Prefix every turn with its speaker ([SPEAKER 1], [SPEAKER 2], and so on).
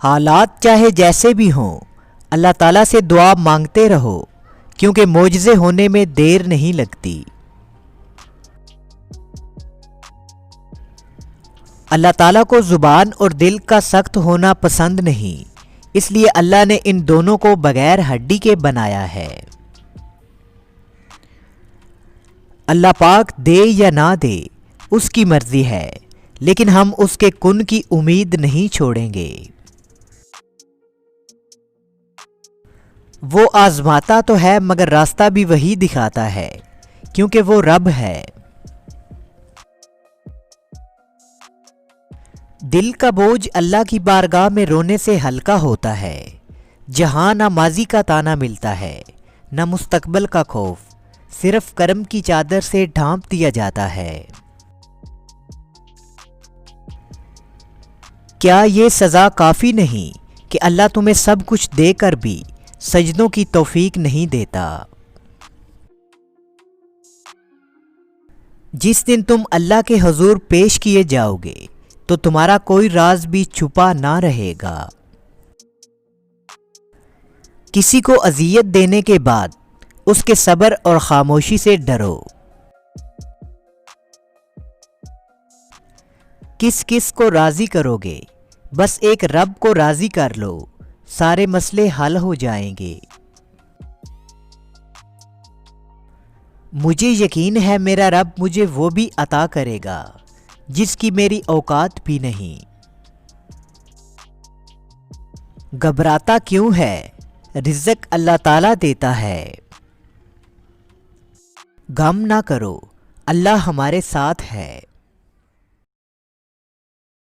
[SPEAKER 1] حالات چاہے جیسے بھی ہوں، اللہ تعالیٰ سے دعا مانگتے رہو، کیونکہ معجزے ہونے میں دیر نہیں لگتی۔ اللہ تعالیٰ کو زبان اور دل کا سخت ہونا پسند نہیں، اس لیے اللہ نے ان دونوں کو بغیر ہڈی کے بنایا ہے۔ اللہ پاک دے یا نہ دے اس کی مرضی ہے، لیکن ہم اس کے کن کی امید نہیں چھوڑیں گے۔ وہ آزماتا تو ہے مگر راستہ بھی وہی دکھاتا ہے، کیونکہ وہ رب ہے۔ دل کا بوجھ اللہ کی بارگاہ میں رونے سے ہلکا ہوتا ہے، جہاں نہ ماضی کا تانا ملتا ہے نہ مستقبل کا خوف، صرف کرم کی چادر سے ڈھانپ دیا جاتا ہے۔ کیا یہ سزا کافی نہیں کہ اللہ تمہیں سب کچھ دے کر بھی سجدوں کی توفیق نہیں دیتا؟ جس دن تم اللہ کے حضور پیش کیے جاؤ گے تو تمہارا کوئی راز بھی چھپا نہ رہے گا۔ کسی کو اذیت دینے کے بعد اس کے صبر اور خاموشی سے ڈرو۔ کس کس کو راضی کرو گے؟ بس ایک رب کو راضی کر لو، سارے مسئلے حل ہو جائیں گے۔ مجھے یقین ہے میرا رب مجھے وہ بھی عطا کرے گا جس کی میری اوقات بھی نہیں۔ گھبراتا کیوں ہے؟ رزق اللہ تعالیٰ دیتا ہے۔ غم نہ کرو، اللہ ہمارے ساتھ ہے۔